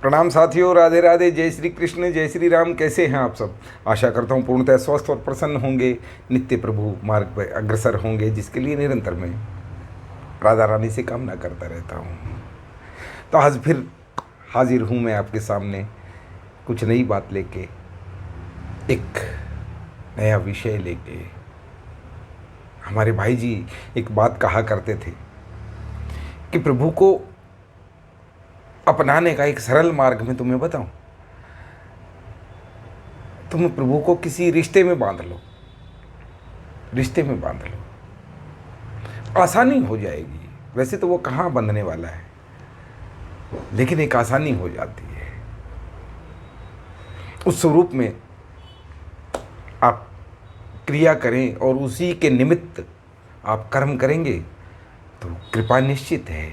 प्रणाम साथियों, राधे राधे, जय श्री कृष्ण, जय श्री राम। कैसे हैं आप सब? आशा करता हूँ पूर्णतः स्वस्थ और प्रसन्न होंगे, नित्य प्रभु मार्ग पर अग्रसर होंगे, जिसके लिए निरंतर मैं राधा रानी से कामना करता रहता हूँ। तो आज फिर हाजिर हूँ मैं आपके सामने कुछ नई बात लेके, एक नया विषय लेके। हमारे भाई जी एक बात कहा करते थे कि प्रभु को अपनाने का एक सरल मार्ग मैं तुम्हें बताऊं। तुम प्रभु को किसी रिश्ते में बांध लो, रिश्ते में बांध लो, आसानी हो जाएगी। वैसे तो वो कहाँ बंधने वाला है, लेकिन एक आसानी हो जाती है। उस स्वरूप में आप क्रिया करें और उसी के निमित्त आप कर्म करेंगे तो कृपा निश्चित है,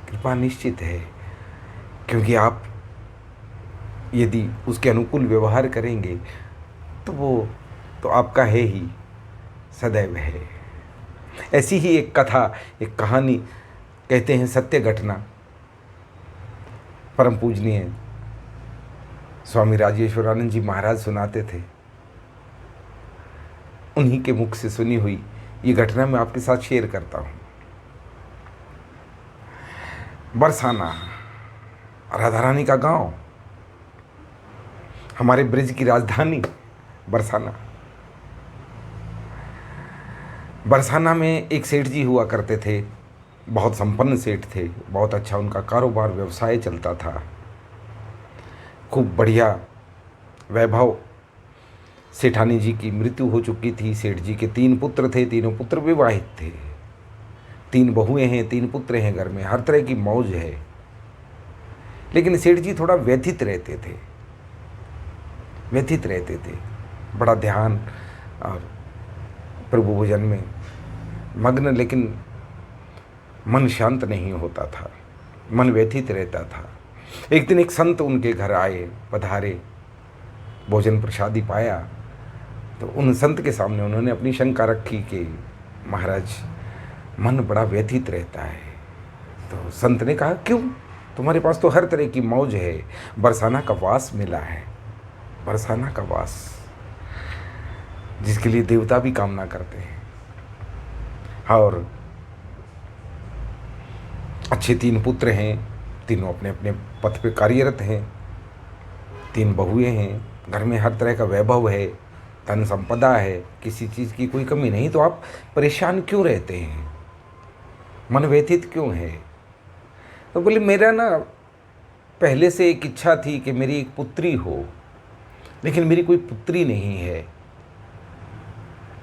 कृपा निश्चित है। क्योंकि आप यदि उसके अनुकूल व्यवहार करेंगे तो वो तो आपका है ही, सदैव है। ऐसी ही एक कथा, एक कहानी, कहते हैं सत्य घटना, परम पूजनीय स्वामी राजेश्वरानंद जी महाराज सुनाते थे। उन्हीं के मुख से सुनी हुई ये घटना मैं आपके साथ शेयर करता हूँ। बरसाना, राधा रानी का गांव, हमारे ब्रज की राजधानी बरसाना। बरसाना में एक सेठ जी हुआ करते थे, बहुत संपन्न सेठ थे, बहुत अच्छा उनका कारोबार व्यवसाय चलता था, खूब बढ़िया वैभव। सेठानी जी की मृत्यु हो चुकी थी। सेठ जी के 3 पुत्र थे, तीनों पुत्र विवाहित थे, 3 बहुएं हैं, 3 पुत्र हैं, घर में हर तरह की मौज है। लेकिन सेठ जी थोड़ा व्यथित रहते थे, व्यथित रहते थे, बड़ा ध्यान और प्रभु भजन में मग्न, लेकिन मन शांत नहीं होता था, मन व्यथित रहता था। एक दिन एक संत उनके घर आए, पधारे, भोजन प्रसादी पाया तो उन संत के सामने उन्होंने अपनी शंका रखी कि महाराज, मन बड़ा व्यथित रहता है। तो संत ने कहा, क्यों? तुम्हारे पास तो हर तरह की मौज है, बरसाना का वास मिला है, बरसाना का वास, जिसके लिए देवता भी कामना करते हैं। और अच्छे 3 पुत्र हैं, तीनों अपने अपने पथ पे कार्यरत हैं, 3 बहुएं हैं, घर में हर तरह का वैभव है, धन संपदा है, किसी चीज़ की कोई कमी नहीं। तो आप परेशान क्यों रहते हैं, मन व्यथित क्यों है? तो बोले, मेरा ना पहले से एक इच्छा थी कि मेरी एक पुत्री हो, लेकिन मेरी कोई पुत्री नहीं है,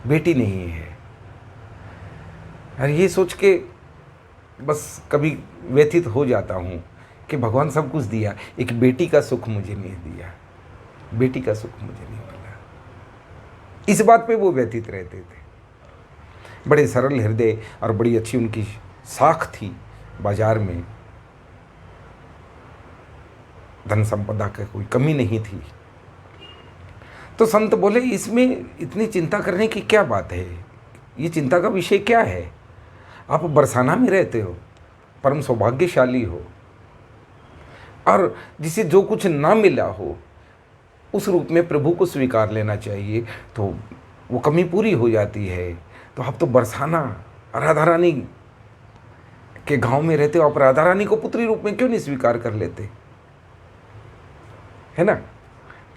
बेटी नहीं है। और ये सोच के बस कभी व्यथित हो जाता हूँ कि भगवान सब कुछ दिया, एक बेटी का सुख मुझे नहीं दिया, बेटी का सुख मुझे नहीं मिला। इस बात पे वो व्यथित रहते थे। बड़े सरल हृदय और बड़ी अच्छी उनकी साख थी, बाजार में धन संपदा का कोई कमी नहीं थी। तो संत बोले, इसमें इतनी चिंता करने की क्या बात है, ये चिंता का विषय क्या है? आप बरसाना में रहते हो, परम सौभाग्यशाली हो, और जिसे जो कुछ ना मिला हो उस रूप में प्रभु को स्वीकार लेना चाहिए, तो वो कमी पूरी हो जाती है। तो आप तो बरसाना राधा रानी के गांव में रहते हो, आप राधा रानी को पुत्री रूप में क्यों नहीं स्वीकार कर लेते? है ना,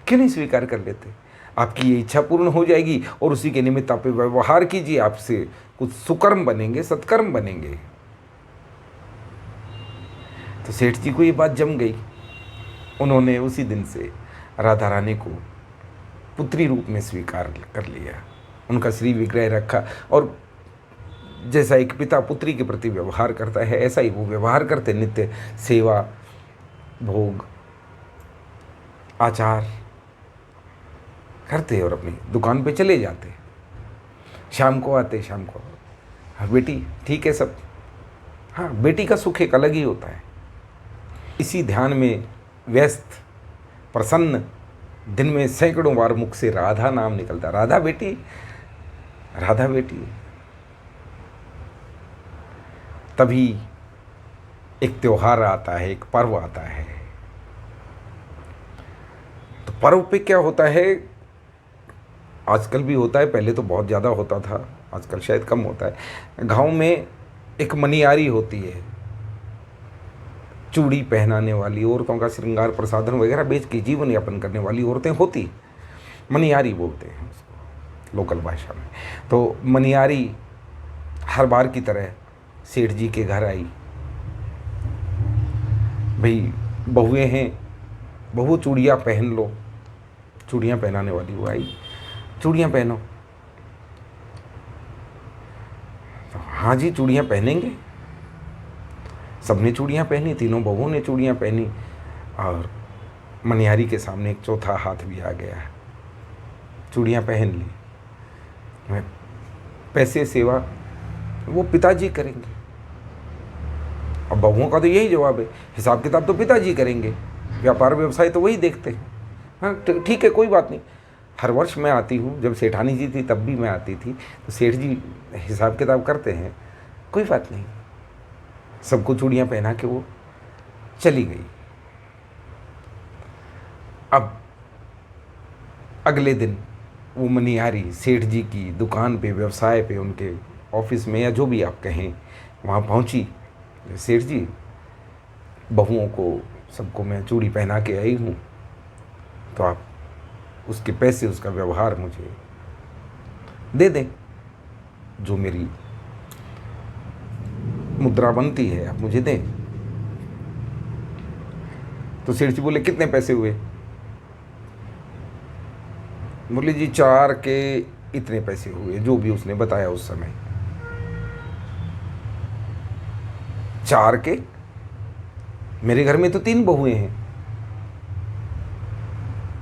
क्यों नहीं स्वीकार कर लेते? आपकी ये इच्छा पूर्ण हो जाएगी और उसी के निमित्त आप व्यवहार कीजिए, आपसे कुछ सुकर्म बनेंगे, सत्कर्म बनेंगे। तो सेठ जी को ये बात जम गई। उन्होंने उसी दिन से राधा रानी को पुत्री रूप में स्वीकार कर लिया, उनका श्री विग्रह रखा, और जैसा एक पिता पुत्री के प्रति व्यवहार करता है, ऐसा ही वो व्यवहार करते। नित्य सेवा, भोग, आचार करते और अपनी दुकान पे चले जाते। शाम को आते, शाम को, हाँ बेटी ठीक है सब, हाँ बेटी का सुख एक अलग ही होता है। इसी ध्यान में व्यस्त, प्रसन्न, दिन में सैकड़ों बार मुख से राधा नाम निकलता, राधा बेटी, राधा बेटी। तभी एक त्योहार आता है, एक पर्व आता है, पर्व पे क्या होता है, आजकल भी होता है, पहले तो बहुत ज़्यादा होता था, आजकल शायद कम होता है। गांव में एक मनियारी होती है, चूड़ी पहनाने वाली औरतों का श्रृंगार प्रसाधन वगैरह बेच के जीवन यापन करने वाली औरतें होती, मनियारी बोलते हैं उसको लोकल भाषा में। तो मनियारी हर बार की तरह सेठ जी के घर आई। भाई बहुएं हैं, बहू चूड़ियाँ पहन लो, चूड़ियाँ पहनाने वाली वो आई, चूड़ियाँ पहनो। तो हाँ जी चूड़ियाँ पहनेंगे। सबने चूड़ियाँ पहनी, तीनों बहुओं ने चूड़ियाँ पहनी, और मनिहारी के सामने एक चौथा हाथ भी आ गया। चूड़ियाँ पहन ली, मैं पैसे सेवा वो पिताजी करेंगे। अब बहुओं का तो यही जवाब है, हिसाब किताब तो पिताजी करेंगे, व्यापार व्यवसाय तो वही देखते हैं। हाँ ठीक है, कोई बात नहीं। हर वर्ष मैं आती हूँ, जब सेठानी जी थी तब भी मैं आती थी, तो सेठ जी हिसाब किताब करते हैं, कोई बात नहीं। सबको चूड़ियाँ पहना के वो चली गई। अब अगले दिन वो मनिहारी सेठ जी की दुकान पे, व्यवसाय पे, उनके ऑफिस में या जो भी आप कहें, वहाँ पहुँची। सेठ जी, बहुओं को सबको मैं चूड़ी पहना के आई हूँ, तो आप उसके पैसे, उसका व्यवहार मुझे दे दें, जो मेरी मुद्रा बनती है आप मुझे दें। तो सेठ जी बोले कितने पैसे हुए? बोले जी 4 के इतने पैसे हुए, जो भी उसने बताया उस समय। 4 के? मेरे घर में तो 3 बहुएं हैं,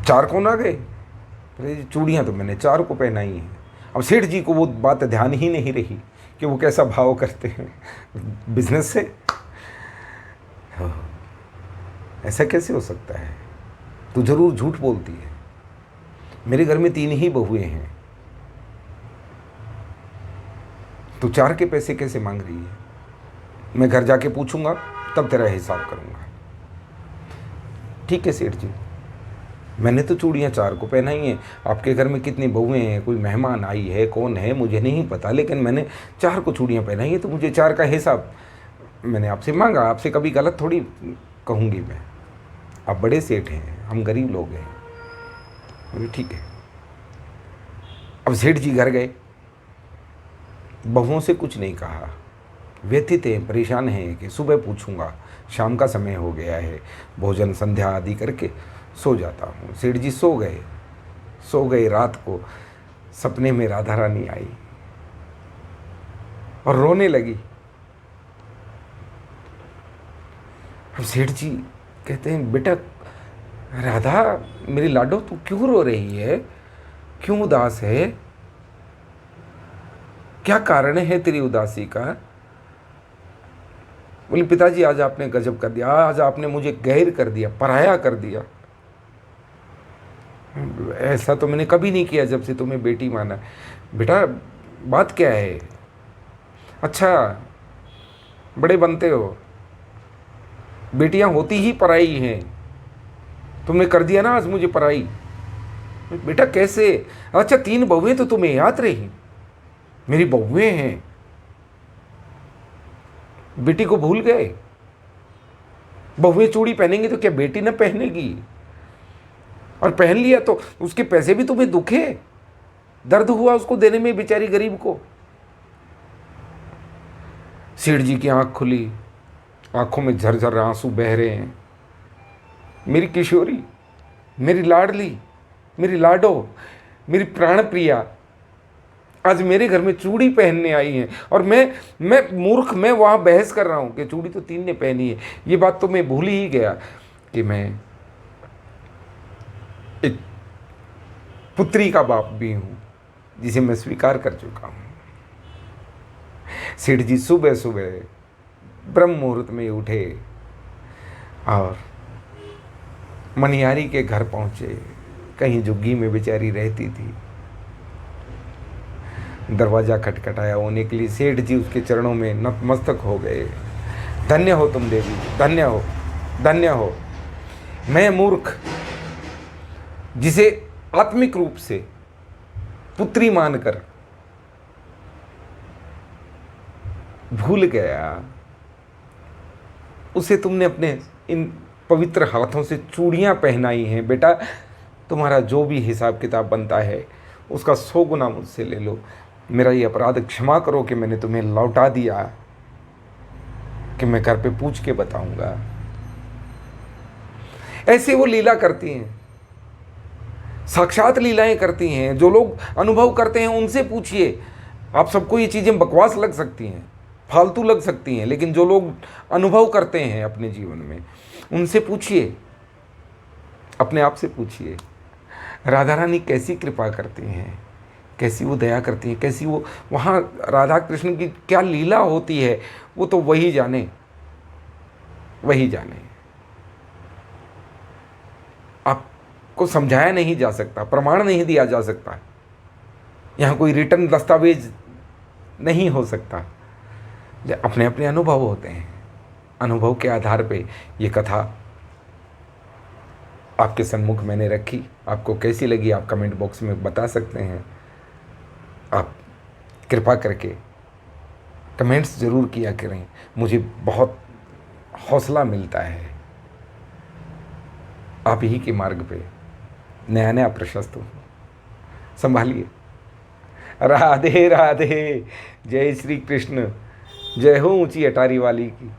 4 कौन आ गए? बोले जी चूड़ियाँ तो मैंने 4 को पहनाई हैं। अब सेठ जी को वो बात ध्यान ही नहीं रही कि वो कैसा भाव करते हैं बिजनेस से। ऐसा कैसे हो सकता है? तू जरूर झूठ बोलती है, मेरे घर में 3 ही बहुएं हैं, तू 4 के पैसे कैसे मांग रही है? मैं घर जाके पूछूंगा, तब तेरा हिसाब करूंगा। ठीक है सेठ जी, मैंने तो चूड़ियाँ 4 को पहनाई हैं, आपके घर में कितनी बहुएं हैं, कोई मेहमान आई है, कौन है मुझे नहीं पता, लेकिन मैंने 4 को चूड़ियाँ पहनाई हैं, तो मुझे 4 का हिसाब मैंने आपसे मांगा। आपसे कभी गलत थोड़ी कहूँगी मैं, आप बड़े सेठ हैं, हम गरीब लोग हैं। बोले ठीक है। अब सेठ जी घर गए, बहुओं से कुछ नहीं कहा, व्यथित हैं, परेशान हैं कि सुबह पूछूंगा, शाम का समय हो गया है, भोजन संध्या आदि करके सो जाता हूँ। सेठ जी सो गए। रात को सपने में राधा रानी आई और रोने लगी। अब सेठ जी कहते हैं, बेटा राधा मेरी लाडो, तू क्यों रो रही है, क्यों उदास है, क्या कारण है तेरी उदासी का? बोले पिताजी आज आपने गजब कर दिया, आज आपने मुझे गैर कर दिया, पराया कर दिया। ऐसा तो मैंने कभी नहीं किया जब से तुम्हें बेटी माना। बेटा बात क्या है? अच्छा बड़े बनते हो, बेटियां होती ही पराई हैं, तुमने कर दिया ना आज मुझे पराई। बेटा कैसे? अच्छा 3 बहुएं तो तुम्हें याद रही, मेरी बहुएं हैं, बेटी को भूल गए? बहुएं चूड़ी पहनेंगी तो क्या बेटी न पहनेगी? और पहन लिया तो उसके पैसे भी तुम्हें दुखे, दर्द हुआ उसको देने में बेचारी गरीब को। सेठ जी की आंख खुली, आंखों में झरझर आंसू बह रहे हैं। मेरी किशोरी, मेरी लाडली, मेरी लाडो, मेरी प्राण प्रिया आज मेरे घर में चूड़ी पहनने आई हैं, और मैं मूर्ख, मैं वहाँ बहस कर रहा हूँ कि चूड़ी तो 3 ने पहनी है। ये बात तो मैं भूल ही गया कि मैं एक पुत्री का बाप भी हूँ, जिसे मैं स्वीकार कर चुका हूँ। सेठ जी सुबह सुबह ब्रह्म मुहूर्त में उठे और मनिहारी के घर पहुँचे। कहीं झुग्गी में बेचारी रहती थी। दरवाज़ा खटखटाया, होने के लिए सेठ जी उसके चरणों में नतमस्तक हो गए। धन्य हो तुम देवी, धन्य हो, धन्य हो। मैं मूर्ख, जिसे आत्मिक रूप से पुत्री मानकर भूल गया, उसे तुमने अपने इन पवित्र हाथों से चूड़ियाँ पहनाई हैं। बेटा, तुम्हारा जो भी हिसाब किताब बनता है उसका 100 गुना मुझसे ले लो। मेरा ये अपराध क्षमा करो कि मैंने तुम्हें लौटा दिया, कि मैं घर पे पूछ के बताऊंगा। ऐसे वो लीला करती हैं, साक्षात लीलाएं करती हैं। जो लोग अनुभव करते हैं उनसे पूछिए। आप सबको ये चीज़ें बकवास लग सकती हैं, फालतू लग सकती हैं, लेकिन जो लोग अनुभव करते हैं अपने जीवन में, उनसे पूछिए, अपने आप से पूछिए, राधा रानी कैसी कृपा करती हैं, कैसी वो दया करती हैं, कैसी वो वहाँ राधा कृष्ण की क्या लीला होती है, वो तो वही जाने, वही जाने। आपको समझाया नहीं जा सकता, प्रमाण नहीं दिया जा सकता, यहाँ कोई रिटर्न दस्तावेज नहीं हो सकता। अपने अपने अनुभव होते हैं। अनुभव के आधार पे ये कथा आपके सम्मुख मैंने रखी। आपको कैसी लगी आप कमेंट बॉक्स में बता सकते हैं। आप कृपा करके कमेंट्स ज़रूर किया करें, मुझे बहुत हौसला मिलता है। आप ही के मार्ग पे नया नया प्रशस्त हो। संभालिए। राधे राधे। जय श्री कृष्ण। जय हो ऊंची अटारी वाली की।